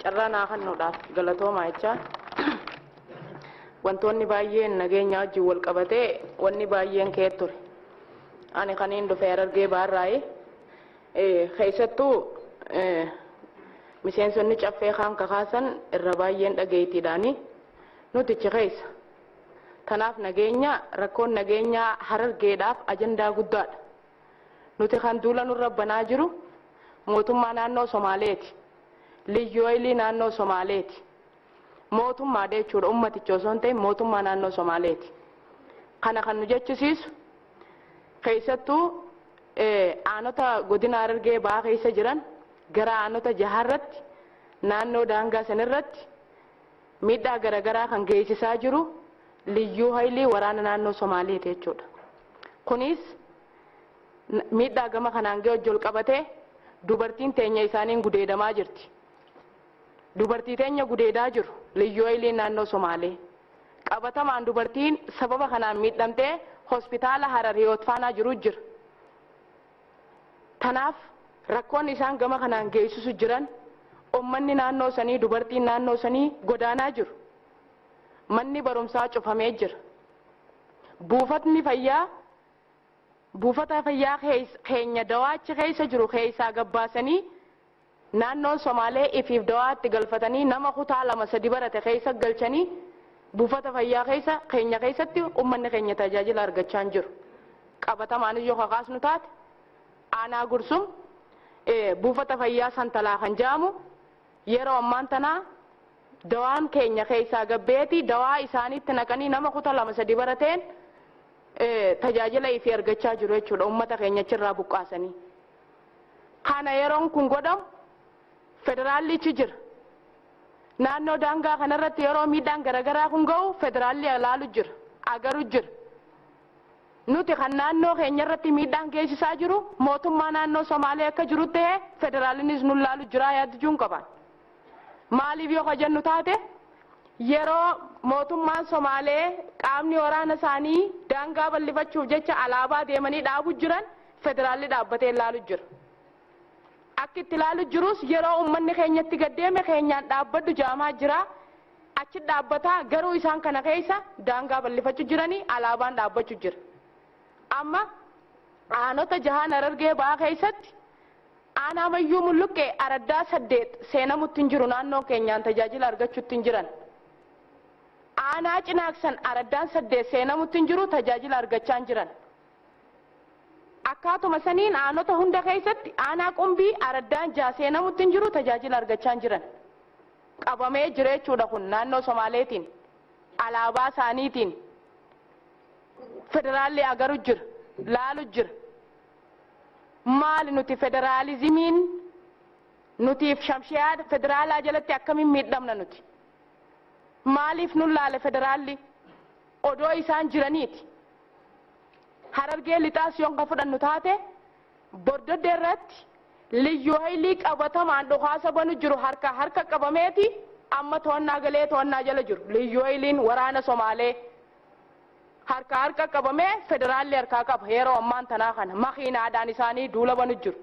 carraanaa kannuudhaaf galatoomaa jecha wantoonni baay'een nageenya wajjin wal qabatee wanni baay'een ka'ee ture. Ani kaniin dhufee Harargee baarraa'ee keessattuu miseensonni caffee kaan kakaasan irra baay'een dhageettiidhaani nuti achi keessa. Kanaaf nageenya rakkoon nageenyaa Harargeedhaaf ajandaa guddaadha. Nuti kan duula nurra banaa jiru mootummaa naannoo Somaaleeti. Liyyuu Haayilii naannoo Somaaleeti. Mootummaa jechuudha ummaticha osoo hin ta'in mootummaa naannoo Somaaleeti. Kana kan nu jechisiisu keessattuu aanota godina Harargee ba'aa keessa jiran gara aanota jaharratti naannoo daangaa sanirratti miidhaa garaagaraa kan geessisaa jiru Liyyuu Haayilii waraana naannoo Somaaleeti jechuudha. Kunis miidhaa gama kanaan ga'e wajjin qabatee dubartiin teenya isaaniin gudeedamaa jirti. Dubartii teenya gudeedaa jiru Liyyuu Haayilii naannoo Somaalee. Qabatamaan dubartiin sababa kanaan miidhamtee hospitaala Harariyoot faanaa jiru jira. Tanaaf rakkoon isaan gama kanaan geessisu jiran ummanni naannoo sanii dubartiin naannoo sanii godaanaa jiru. Manni barumsaa cufamee jira. Buufata fayyaa keenya dawaachi keessa jiru keessaa gabbaasanii naannoon Somaalee ifiif dawaatti galfatanii nama kutaa 2-3 barate keessa galchanii buufata fayyaa keenya keessatti ummanni keenya tajaajila argachaa jiru. Qabatamaanis yoo kakaasnu taate aanaa Gursum buufata fayyaa Santalaa kan jedhamu yeroo ammaan tanaa dawaan keenya keessaa gabbeeti dawaa isaaniitti naqanii nama kutaa 2-3 barateen tajaajila ifii argachaa jiru jechuudha ummata keenya achirraa buqqaasanii. Kana yeroon kun godhamu federaallichi jira. Naannoo daangaa kanarratti yeroo miidhaan garaagaraa kun ga'u federaalli ilaalu jira agaru jira. Nuti kan naannoo keenya irratti miidhaan geessisaa jiru mootummaa naannoo Somaalee akka jiru ta'ee federaallinis nu ilaalu jira yaadachuun qaban. Maaliif yoo kajennu taate yeroo mootummaan Somaalee qaamni waraana isaanii daangaa bal'ifachuuf jecha alaabaa deemanii dhaabu jiran federaalli dhaabbatee ilaalu jira. Akka itti ilaalu jirus yeroo ummanni keenyatti gaddeeme keenyaan dhaabbaddu jaamaa jira. Achi dhaabbataa garuu isaan kana keessa daangaa bal'ifachuu jiranii alaabaan dhaabbachuu jira. Amma aanota jahaan Harargee ba'aa keessatti aanaa Mayyuu Mulluqqee Araddaa 8 seenamutti hin jiru naannoo keenyaan tajaajila argachuutti hin jiran. Aanaa Cinaaksan Araddaan 8 seenamutti hin jiru tajaajila argachaa hin jiran. Akkaatuma saniin aanota hunda keessatti aanaa Qumbii Araddaan 6 seenamutti hin jiru tajaajila argachaa hin jiran. Qabamee jira jechuudha kun naannoo Somaaleetiin alaabaa isaaniitiin federaalli agaru jira laalu jira. Maali nuti federaalizimiin nutiif shamshiyaa federaalaa jalatti akkamiin miidhamna nuti? Maaliif nun laale federaalli odoo isaan jiraniiti? Harargee lixaas yoon ka fudhannu taate Bordoddee irratti Liyyuu Haayilii qabatamaan dhukaasa banu jiru harka qabameeti amma to'annaa galee to'annaa jala jiru. Liyyuu Haayiliin waraana Somaalee harka qabamee federaalli harkaa qaba yeroo ammaan tanaa kana makiinaadhaan isaanii duula banu jiru.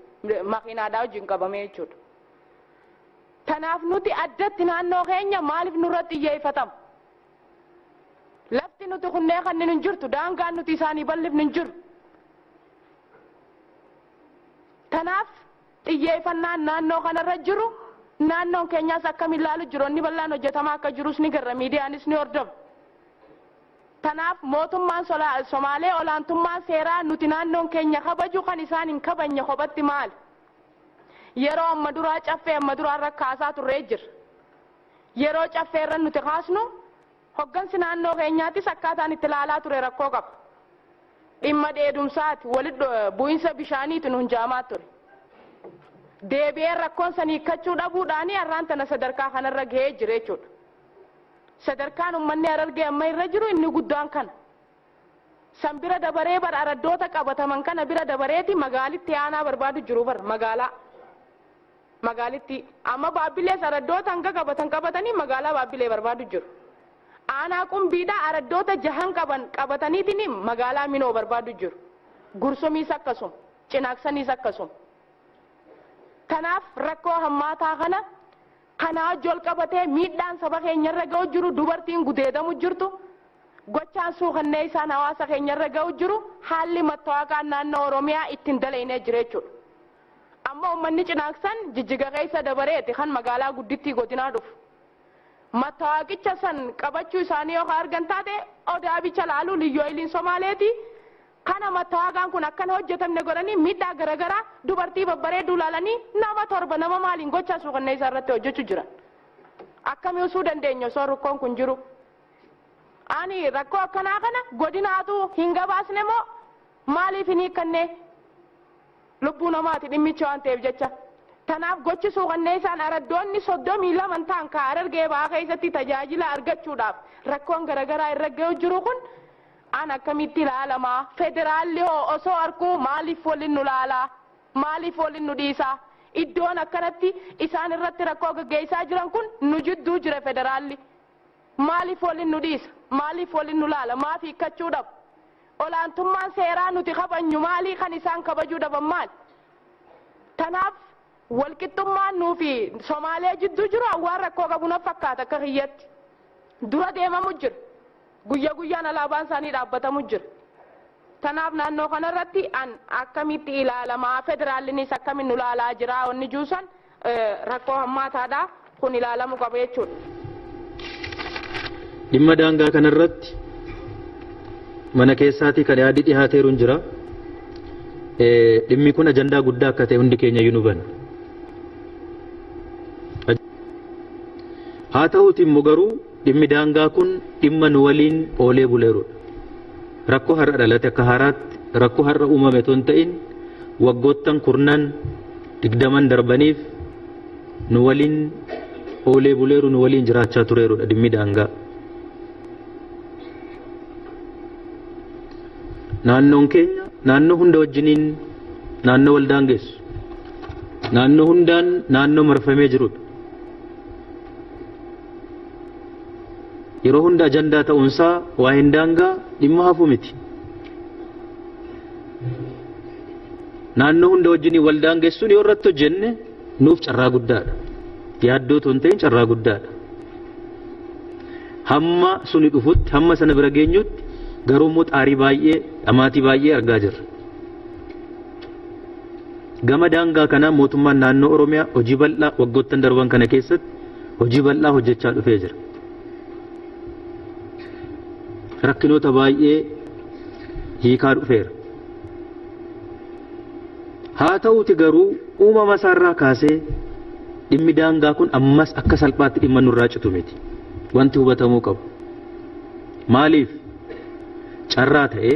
Makiinaadhaa wajjin qabamee jechuudha. Tanaaf nuti addatti naannoo keenya maaliif nurratti xiyyeeffatama? Lafti nuti kunneen kan hin jirtu daangaan nuti isaanii bal'ifnu hin jiru. Tanaaf xiyyeeffannaan naannoo kanarra jiru naannoon keenyaas akkamiin ilaalu jiru inni bal'aan hojjetamaa akka jirus ni garra miidiyaanis ni hordofu. Tanaaf mootummaan Somaalee olaantummaan seeraa nuti naannoon keenya kabaju kan isaan hin kabajne kophatti maali? Yeroo amma duraa caffee amma duraan kaasaa turree jira. Yeroo caffee irra nuti kaasnu hoggansi naannoo keenyaattis akkaataan itti ilaalaa ture rakkoo qaba. Dhimma dheedumsaati walitti bu'insa bishaaniitu nuun jaamaa ture. Deebi'ee rakkoon sanii hiikkachuu dhabuudhaanii har'aan tana sadarkaa kanarra gahee jira jechuudha. Sadarkaan ummanni Harargee amma irra jiru inni guddaan kana. San bira dabaree bara araddoota qabataman kana bira dabareeti magaalitti aanaa barbaadu jiru bara magaalaa. Magaalitti amma Baabbilees araddoota hanga qabatanii magaalaa Baabbilee barbaadu jiru. Aanaa Qumbiidhaa araddoota 6 qabataniitiin magaalaa Minoo barbaadu jiru. Gursumiis akkasuma, Cinaaksaniis akkasuma. Kanaaf rakkoo hammaataa kana kana jol qabatee miidhaan saba keenyarra ga'u jiru dubartiin gudeedamu jirtu gochaan suuqannee isaan hawaasa keenyarra ga'u jiru haalli mattaawaqaan naannoo Oromiyaa ittiin dalaynee jira jechuudha. Amma uummanni Cinaaqsan Jijjiga keessa dabareeti kan magaalaa guddittii godinaa dhufu. Mattaawaqicha san qabachuu isaanii yoo argan taate odaa bicha laaluu liyyooyiliin Somaaleeti. Kana mattaawaqaan kun akkan hojjetamne godhanii miidhaa garaagaraa dubartii babbareedduu laalanii nama torba nama maaliin gochaa suuqannee isaa irratti hojjechuu jiran. Akkamii usuu dandeenya osoo rakkoon kun jiru. Ani rakkoo akkanaa kana godinaatu hin gabaasne moo maaliif hin hiikkannee lubbuu namaati dhimmicha waan ta'eef jecha. Tanaaf gochi suuqannee isaan araddoonni 32 ta'an ka Harargee ba'aa keessatti tajaajila argachuudhaaf rakkoon garaagaraa irra ga'u jiru kun an akkamitti ilaalamaa federaalli osoo arkuu maaliif waliin nu laalaa maaliif waliin nu dhiisaa iddoon akkanatti isaan irratti rakkoo gaggeessaa jiran kun nu jidduu jira federaalli maaliif waliin nu dhiisa maaliif waliin nu laala maaf hiikkachuu dhabu olaantummaan seeraa nuti kabajnu maalii kan isaan kabajuu dhaban maal tanaaf walqixxummaan nuufi Somaalee jidduu jiru waan rakkoo qabu na fakkaata akka kiyyatti dura deemamu jira guyyaa guyyaan alaabaan isaanii dhaabbatamu jira. Tanaaf naannoo kanarratti an akkamitti ilaalamaa federaallinis akkamiin nu ilaalaa jira onni juusan rakkoo hammaataadha kun ilaalamu qaba jechuudha. Dhimma daangaa kanarratti mana keessaatii kan yaadi dhihaateeru jira. Dhimmi kun ajandaa guddaa akka ta'e hundi keenya iyyuu nu hubanna. Haa ta'uuti immoo garuu dhimmi daangaa kun dhimma nu waliin oolee buleerudha. Rakkoo har'a dhalate akka haaraatti rakkoo har'a uumame osoo hin ta'in waggoottan 20 darbaniif nu waliin oolee buleeru nu waliin jiraachaa tureerudha dhimmi daangaa. Naannoon keenya naannoo hunda wajjiniin naannoo wal daangessu naannoo hundaan naannoo marfamee jirudha. Yeroo hunda ajandaa ta'uunsaa waa hin daangaa dhimma hafu miti. Naannoo hunda wajjiniin wal daangessuun yoo irratti hojjenne nuuf carraa guddaadha. Yaaddoo osoo hin ta'in carraa guddaadha. Hamma suni dhufutti hamma sana bira geenyutti garuu immoo xaarii baay'ee dhamaatii baay'ee argaa jirra. Gama daangaa kanaa mootummaan naannoo Oromiyaa hojii bal'aa waggoottan darban kana keessatti hojii bal'aa hojjechaa dhufee jira. Rakkinoota baay'ee hiikaa dhufeera. Haa ta'uuti garuu uumama isaarraa kaasee dhimmi daangaa kun ammas akka salphaatti dhimma nurraa citu miti. Wanti hubatamuu qabu. Maaliif? Carraa ta'ee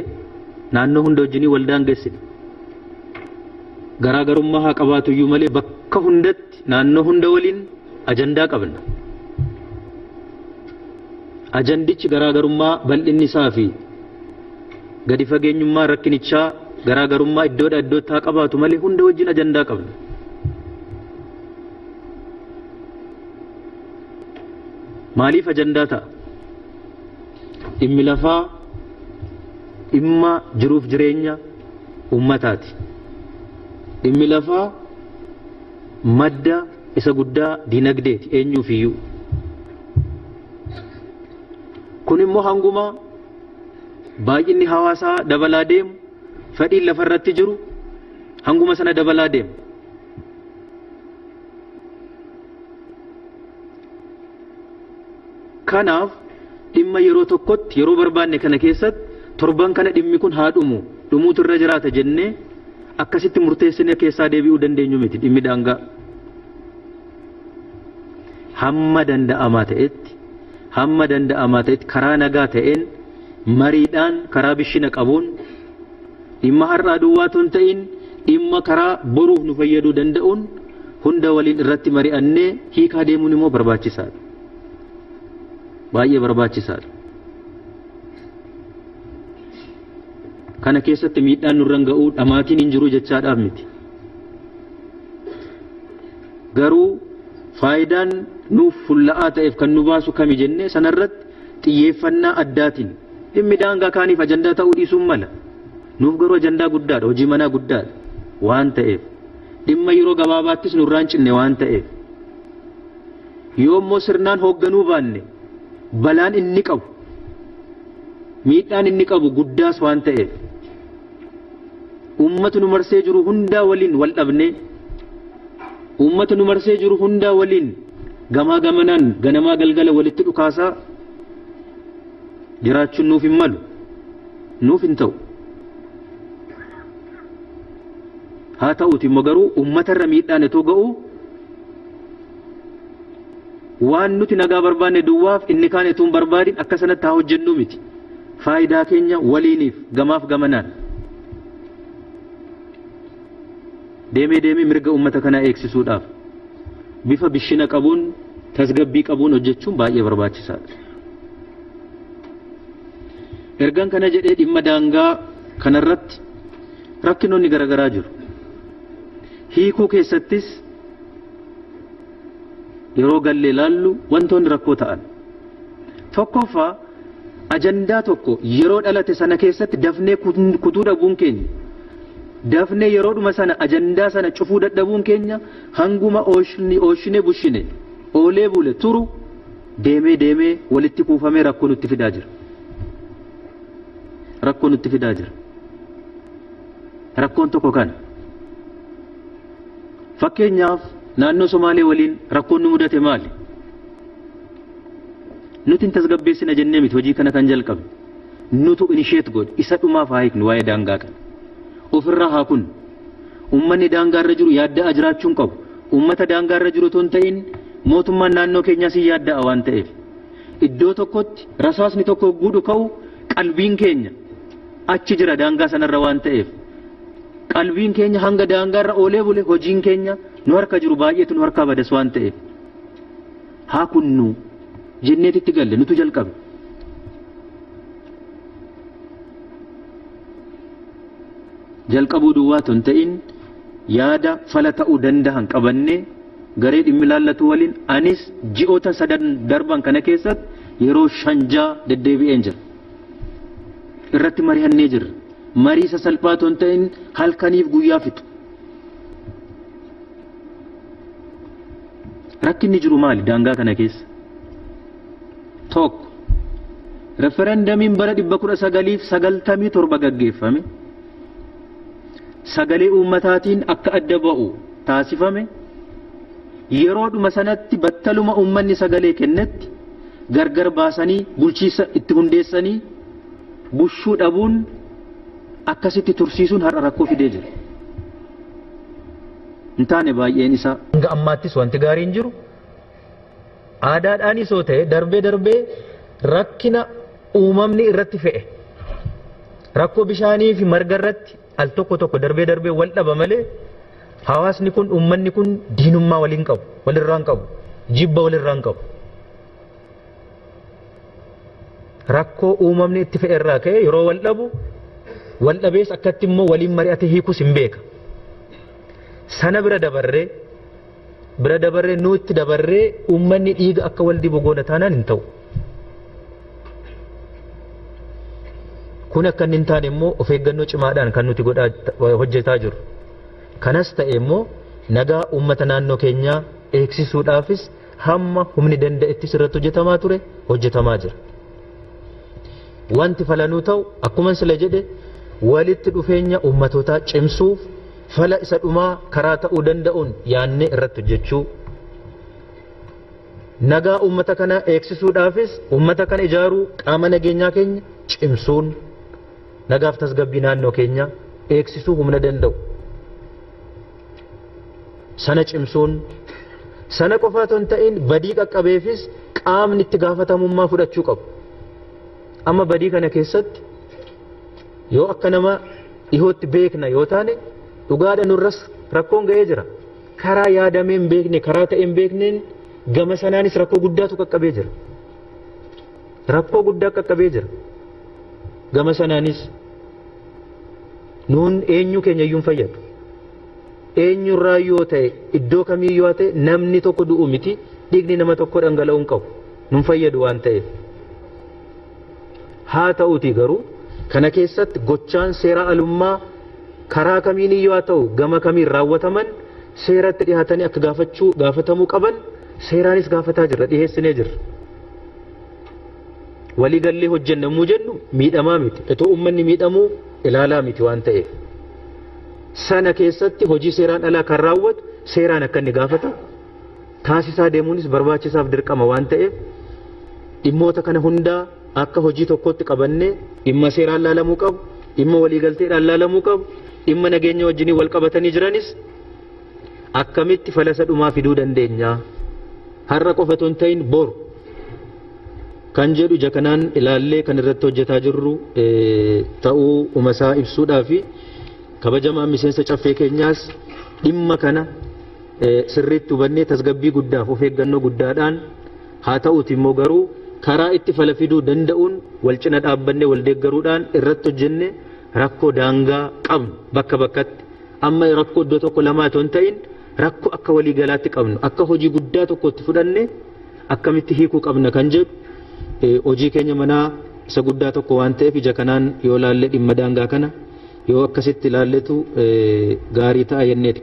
naannoo hunda wajjinii wal daangessine. Garaagarummaa haa qabaatu iyyuu malee bakka hundatti naannoo hunda waliin ajandaa qabna. Ajandichi garaagarummaa bal'inni isaa fi gadi fageenyummaa rakkinichaa garaagarummaa iddoodha iddootti haa qabaatu malee hunda wajjin ajandaa qabna. Maaliif ajandaa ta'a? Dhimmi lafaa dhimma jiruuf jireenya uummataati. Dhimmi lafaa madda isa guddaa dinagdeeti eenyuuf iyyuu. Kun immoo hanguma baay'inni hawaasaa dabalaa deemu fedhiin lafarratti jiru hanguma sana dabalaa deemu. Kanaaf dhimma yeroo tokkotti yeroo barbaanne kana keessatti torban kana dhimmi kun haa dhumuutu irra jiraata jennee akkasitti murteessine keessaa deebi'uu dandeenyu miti dhimmi daangaa. Hamma danda'amaa ta'etti karaa nagaa ta'een mariidhaan karaa bishina qabuun dhimma har'aa duwwaa osoo hin ta'in dhimma karaa boruuf nu fayyaduu danda'uun hunda waliin irratti mari'annee hiikaa deemuun immoo barbaachisaadha. Baay'ee barbaachisaadha. Kana keessatti miidhaan nurra ga'uu dhamaatiin hin jiru jechaadhaaf miti. Garuu faayidaan nuuf fulla'aa ta'eef kan nu baasu kami jennee sanarratti xiyyeeffannaa addaatiin dhimmi daangaa kaaniif ajandaa ta'uu dhiisuun mala. Nuuf garuu ajandaa guddaadha, hojii manaa guddaadha waan ta'eef dhimma yeroo gabaabaattis nurraan cinne waan ta'eef yoommoo sirnaan hoogganuu baanne balaan inni qabu miidhaan inni qabu guddaas waan ta'eef ummatu nu marsee jiru hundaa waliin wal dhabne ummatu nu marsee jiru hundaa waliin gamaa gamanaan ganamaa galgala walitti dhukaasaa jiraachuun nuuf hin malu nuuf hin ta'u. haa ta'uuti immoo garuu uummatarra miidhaan itoo ga'u waan nuti nagaa barbaanne duwwaaf inni kaan itoo hin barbaadin akka sanatti haa hojjennu miti faayidaa keenya waliiniif gamaaf gamanaan deemee mirga uummata kanaa eegsisuudhaaf bifa bishina qabuun tasgabbii qabuun hojjechuun baay'ee barbaachisaadha. ergaan kana jedhee dhimma daangaa kanarratti rakkinoonni garaagaraa jiru. hiikuu keessattis yeroo gallee ilaallu wantoonni rakkoo ta'an tokkoffaa ajandaa tokko yeroo dhalate sana keessatti dafnee kutuu dhabuun keenya dafnee yeroodhuma sana ajandaa sana cufuu dadhabuun keenya hanguma ooshinee bushine oolee bule turu deemee walitti kuufamee rakkoo nutti fidaa jira. rakkoon tokko kana. fakkeenyaaf naannoo Somaalee waliin rakkoon nu mudate maali? nuti tasgabbeessina jennee miti hojii kana kan jalqabne nutu inisheet godhe isa dhumaaf haa hiiknu waa'ee daangaa kana ofirraa haa kun ummanni daangaarra jiru yaaddaa jiraachuun qabu ummata daangaarra jiru ton ta'in mootummaan naannoo keenyaas yaaddaa waan ta'eef iddoo tokkotti rasaasni tokko guudhu ka'u qalbiin keenya achi jira daangaa sanarra waan ta'eef qalbiin keenya hanga daangaarra oolee bule hojiin keenya nu harka jiru baay'eetu nu harkaa badas waan ta'eef haa kunnu jenneetitti galle nutu jalqabe. jalqabuu duwwaa ton ta'in yaada fala ta'uu danda'an qabannee garee dhimmi laallatu waliin anis ji'oota 3 darban kana keessatti yeroo 5 deddeebi'een jira. irratti mari'annee jirra. marii sasalphaa ton ta'in halkaniif guyyaa fixu. rakkinni jiru maali daangaa kana keessa? tokko referendamiin bara 1997 gaggeeffame sagalee uummataatiin akka adda ba'u taasifame yeroodhuma sanatti battaluma uummanni sagalee kennetti gargar baasanii bulchiisa itti hundeessanii bushuu dhabuun akkasitti tursiisuun har'a rakkoo fidee jira. hin taane baay'een isaa hanga ammaattis wanti gaariin jiru aadaadhaanis yoo ta'e darbee rakkina uumamni irratti fe'e rakkoo bishaanii fi marga irratti al tokko darbee wal dhaba malee hawaasni kun uummanni kun diinummaa waliin qabu walirraan qabu jibba walirraan qabu. rakkoo uumamni itti fe'e irraa ka'e yeroo wal dhabu wal dhabees akkatti immoo waliin mari'ate hiikus hin beeka. sana bira dabarree nutti dabarree uummanni dhiiga akka wal dibu goona taanaan hin ta'u. kun akka hin taane immoo of eeggannoo cimaadhaan kan nuti hojjetaa jirru. kanas ta'e immoo nagaa uummata naannoo keenyaa eegsisuudhaafis hamma humni danda'ettis irratti hojjetamaa jira. wanti falanuu ta'u akkuma sila jedhe walitti dhufeenya uummatootaa cimsuuf fala isa dhumaa karaa ta'uu danda'uun yaannee irratti hojjechuu nagaa uummata kana eegsisuudhaafis uummata kana ijaaruu qaama nageenyaa keenya cimsuun nagaaf tasgabbii naannoo keenya eegsisuu humna danda'u sana cimsuun sana qofaa ton ta'in badii qaqqabeefis qaamni itti gaafatamummaa fudhachuu qabu. amma badii kana keessatti yoo akka nama dhihootti beekna yoo taane dhugaadha nurras rakkoon ga'ee jira. karaa yaadamee hin beekne karaa ta'ee hin beekneen gama sanaanis rakkoo guddaatu qaqqabee jira. rakkoo guddaa qaqqabee jira. gama sanaanis nuun eenyu keenya iyyuu hin fayyadu. eenyurraa yoo ta'e iddoo kamiyyuu haa ta'e namni tokko du'u miti dhiigni nama tokko dhangala'uu hin qabu nun fayyadu waan ta'eef. haa ta'uuti garuu kana keessatti gochaan seera alummaa karaa kamiiniyyuu haa ta'u gama kamiin raawwataman seeratti dhihaatanii akka gaafatamuu qaban seeraanis gaafataa jirra dhiheessinee jirra. Waliigallee hojjennamuu jennu miidhamaa miti. Itoo uummanni miidhamuu ilaalaa miti waan ta'eef. Sana keessatti hojii seeraan alaa kan raawwatu seeraan akka inni gaafata. Taasisaa deemuunis barbaachisaaf dirqama waan ta'eef dhimmoota kana hundaa akka hojii tokkotti qabannee dhimma seeraan laalamuu qabu, dhimma waliigalteedhaan laalamuu qabu, dhimma nageenya wajjinii wal qabatanii jiranis akkamitti falasa dhumaa fiduu dandeenya. Har'a qofa otoo hin ta'in boru kan jedhu ija kanaan ilaallee kan irratti hojjetaa jirru ta'uu umasaa ibsuudhaa fi kabajamaa miseensa caffee keenyaas dhimma kana sirriitti hubannee tasgabbii guddaaf of eeggannoo guddaadhaan haa ta'uuti immoo garuu karaa itti fala fiduu danda'uun wal cina dhaabbannee wal deeggaruudhaan irratti hojjenne rakkoo daangaa qabnu bakka bakkatti amma rakkoo iddoo tokko lamaa otoo hin ta'in rakkoo akka waliigalaatti qabnu akka hojii guddaa tokkotti fudhanne akkamitti hiikuu qabna kan jedhu hojii keenya manaa isa guddaa tokko waan ta'eef ija kanaan yoo laallee dhimma daangaa kana yoo akkasitti ilaalletu gaarii ta'a jenneeti.